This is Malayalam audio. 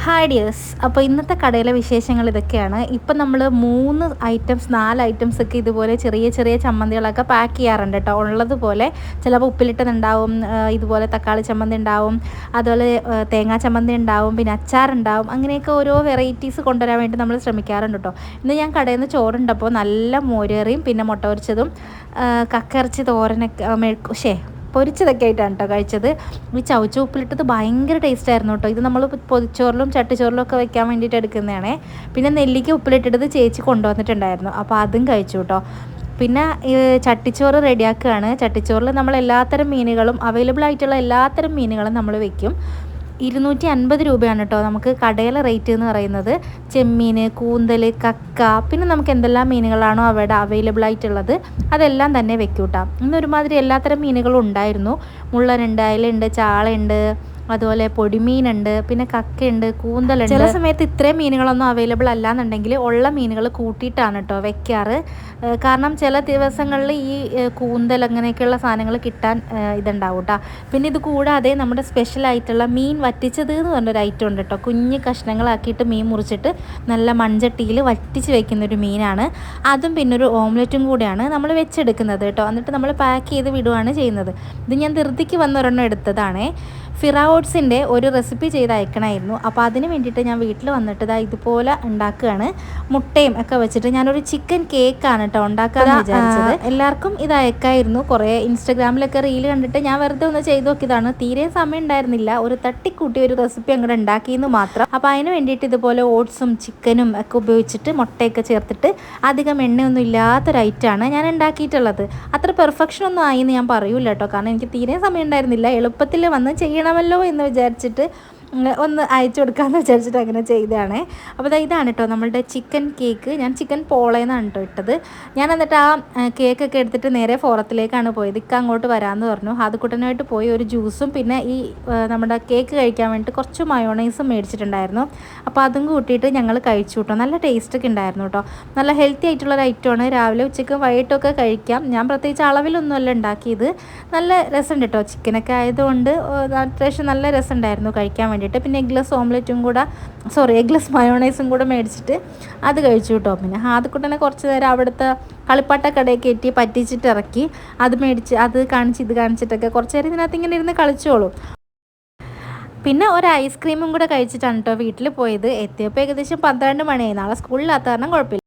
ഹായ് ഡിയേഴ്സ്, അപ്പോൾ ഇന്നത്തെ കടയിലെ വിശേഷങ്ങൾ ഇതൊക്കെയാണ്. ഇപ്പം നമ്മൾ 4 ഐറ്റംസ് ഒക്കെ ഇതുപോലെ ചെറിയ ചെറിയ ചമ്മന്തികളൊക്കെ പാക്ക് ചെയ്യാറുണ്ട് കേട്ടോ. ഉള്ളതുപോലെ ചിലപ്പോൾ ഉപ്പിലിട്ടതുണ്ടാവും, ഇതുപോലെ തക്കാളി ചമ്മന്തി ഉണ്ടാവും, അതുപോലെ തേങ്ങാ ചമ്മന്തി ഉണ്ടാവും, പിന്നെ അച്ചാറുണ്ടാവും. അങ്ങനെയൊക്കെ ഓരോ വെറൈറ്റീസ് കൊണ്ടുവരാൻ വേണ്ടി നമ്മൾ ശ്രമിക്കാറുണ്ട് കേട്ടോ. ഇന്ന് ഞാൻ കടയിൽ നിന്ന് ചോറുണ്ടപ്പോൾ നല്ല മോരേറിയും പിന്നെ മുട്ട പൊരിച്ചതും കക്കയിറച്ചി തോരനൊക്കെ പൊരിച്ചതൊക്കെ ആയിട്ടാണ് കേട്ടോ കഴിച്ചത്. ഈ ചവച്ച ഉപ്പിലിട്ടത് ഭയങ്കര ടേസ്റ്റ് ആയിരുന്നു കേട്ടോ. ഇത് നമ്മൾ പൊതിച്ചോറിലും ചട്ടിച്ചോറിലും ഒക്കെ വെക്കാൻ വേണ്ടിയിട്ട് എടുക്കുന്നതാണേ. പിന്നെ നെല്ലിക്ക ഉപ്പിലിട്ടിട്ടത് ചേച്ചി കൊണ്ടുവന്നിട്ടുണ്ടായിരുന്നു, അപ്പോൾ അതും കഴിച്ചു കേട്ടോ. പിന്നെ ചട്ടിച്ചോറ് റെഡിയാക്കുകയാണ്. ചട്ടിച്ചോറിൽ നമ്മൾ എല്ലാത്തരം മീനുകളും അവൈലബിൾ ആയിട്ടുള്ള എല്ലാത്തരം മീനുകളും നമ്മൾ വെക്കും. 250 രൂപയാണ് കേട്ടോ നമുക്ക് കടയിലെ റേറ്റ് എന്ന് പറയുന്നത്. ചെമ്മീൻ, കൂന്തൽ, കക്ക, പിന്നെ നമുക്ക് എന്തെല്ലാം മീനുകളാണോ അവിടെ അവൈലബിൾ ആയിട്ടുള്ളത് അതെല്ലാം തന്നെ വെക്കൂട്ടാ. ഇന്നൊരുമാതിരി എല്ലാത്തരം മീനുകളും ഉണ്ടായിരുന്നു. മുള്ളനുണ്ട്, അയലുണ്ട്, ചാളയുണ്ട്, അതുപോലെ പൊടിമീനുണ്ട്, പിന്നെ കക്കയുണ്ട്, കൂന്തലുണ്ട്. ചില സമയത്ത് ഇത്രയും മീനുകളൊന്നും അവൈലബിൾ അല്ലാന്നുണ്ടെങ്കിൽ ഉള്ള മീനുകൾ കൂട്ടിയിട്ടാണ് കേട്ടോ വെക്കാറ്. കാരണം ചില ദിവസങ്ങളിൽ ഈ കൂന്തൽ അങ്ങനെയൊക്കെയുള്ള സാധനങ്ങൾ കിട്ടാൻ ഇതുണ്ടാവും കേട്ടോ. പിന്നെ ഇത് കൂടാതെ നമ്മുടെ സ്പെഷ്യലായിട്ടുള്ള മീൻ വറ്റിച്ചത് എന്ന് പറഞ്ഞൊരു ഐറ്റം ഉണ്ട് കേട്ടോ. കുഞ്ഞ് കഷ്ണങ്ങളാക്കിയിട്ട് മീൻ മുറിച്ചിട്ട് നല്ല മൺചട്ടിയിൽ വറ്റിച്ച് വെക്കുന്നൊരു മീനാണ്. അതും പിന്നെ ഒരു ഓംലെറ്റും കൂടെയാണ് നമ്മൾ വെച്ചെടുക്കുന്നത് കേട്ടോ. എന്നിട്ട് നമ്മൾ പാക്ക് ചെയ്ത് വിടുകയാണ് ചെയ്യുന്നത്. ഇത് ഞാൻ ധൃതിക്ക് വന്നൊരെണ്ണം എടുത്തതാണേ. ഫിറാവോട്സിൻ്റെ ഒരു റെസിപ്പി ചെയ്ത് അയക്കണമായിരുന്നു. അപ്പോൾ അതിന് വേണ്ടിയിട്ട് ഞാൻ വീട്ടിൽ വന്നിട്ട് ഇതുപോലെ ഉണ്ടാക്കുകയാണ്. മുട്ടയും ഒക്കെ വെച്ചിട്ട് ഞാനൊരു ചിക്കൻ കേക്കാണ് കേട്ടോ ഉണ്ടാക്കാമെന്ന് വിചാരിച്ചത്. എല്ലാവർക്കും ഇത് അയക്കായിരുന്നു. കുറേ ഇൻസ്റ്റഗ്രാമിലൊക്കെ റീൽ കണ്ടിട്ട് ഞാൻ വെറുതെ ഒന്ന് ചെയ്ത് നോക്കിയതാണ്. തീരെ സമയം ഉണ്ടായിരുന്നില്ല, ഒരു തട്ടിക്കൂട്ടി ഒരു റെസിപ്പി അങ്ങോട്ട് ഉണ്ടാക്കിയെന്ന് മാത്രം. അപ്പോൾ അതിന് വേണ്ടിയിട്ട് ഇതുപോലെ ഓട്സും ചിക്കനും ഒക്കെ ഉപയോഗിച്ചിട്ട് മുട്ടയൊക്കെ ചേർത്തിട്ട് അധികം എണ്ണയൊന്നും ഇല്ലാത്തൊരു ഐറ്റമാണ് ഞാൻ ഉണ്ടാക്കിയിട്ടുള്ളത്. അത്ര പെർഫെക്ഷനൊന്നും ആയിന്ന് ഞാൻ പറയൂല കേട്ടോ, കാരണം എനിക്ക് തീരെ സമയം ഉണ്ടായിരുന്നില്ല. എളുപ്പത്തിൽ വന്ന് ചെയ്യണമല്ലോ എന്ന് വിചാരിച്ചിട്ട് ഒന്ന് അയച്ചു കൊടുക്കാമെന്ന് വിചാരിച്ചിട്ട് അങ്ങനെ ചെയ്തതാണ്. അപ്പോൾ ഇതാണ് കേട്ടോ നമ്മളുടെ ചിക്കൻ കേക്ക്. ഞാൻ ചിക്കൻ പോളയെന്നാണ് കേട്ടോ ഇട്ടത്. ഞാൻ എന്നിട്ട് ആ കേക്കൊക്കെ എടുത്തിട്ട് നേരെ ഫോറത്തിലേക്കാണ് പോയത്. ഇക്ക അങ്ങോട്ട് വരാമെന്ന് പറഞ്ഞു. ഹാദക്കുട്ടനായിട്ട് പോയി ഒരു ജ്യൂസും പിന്നെ ഈ നമ്മുടെ കേക്ക് കഴിക്കാൻ വേണ്ടിയിട്ട് കുറച്ച് മയോണൈസും മേടിച്ചിട്ടുണ്ടായിരുന്നു. അപ്പോൾ അതും കൂട്ടിയിട്ട് ഞങ്ങൾ കഴിച്ചു കേട്ടോ. നല്ല ടേസ്റ്റൊക്കെ ഉണ്ടായിരുന്നു കേട്ടോ. നല്ല ഹെൽത്തി ആയിട്ടുള്ളൊരു ഐറ്റമാണ്. രാവിലെ ഉച്ചയ്ക്കും വൈകിട്ടൊക്കെ കഴിക്കാം. ഞാൻ പ്രത്യേകിച്ച് അളവിലൊന്നുമല്ല ഉണ്ടാക്കിയത്. നല്ല രസമുണ്ട് കേട്ടോ. ചിക്കനൊക്കെ ആയതുകൊണ്ട് അത്യാവശ്യം നല്ല രസമുണ്ടായിരുന്നു കഴിക്കാൻ വേണ്ടിയിട്ട്. പിന്നെ എഗ്ലെസ് ഓംലെറ്റും കൂടെ എഗ്ലെസ് മയോണൈസും കൂടെ മേടിച്ചിട്ട് അത് കഴിച്ചു കേട്ടോ. പിന്നെ ഹാദക്കുട്ടനെ കുറച്ച് നേരം അവിടുത്തെ കളിപ്പാട്ട കടയിൽ കയറ്റി പറ്റിച്ചിട്ട് ഇറക്കി. അത് മേടിച്ച് ഇത് കാണിച്ചിട്ടൊക്കെ കുറച്ച് നേരം ഇതിനകത്ത് ഇങ്ങനെ ഇരുന്ന് കളിച്ചോളും. പിന്നെ ഒരു ഐസ്ക്രീമും കൂടെ കഴിച്ചിട്ടാണ് കേട്ടോ വീട്ടിൽ പോയത്. എത്തിയപ്പോൾ ഏകദേശം 12 മണിയായി. നാളെ സ്കൂളിലാത്ത കാരണം കുഴപ്പമില്ല.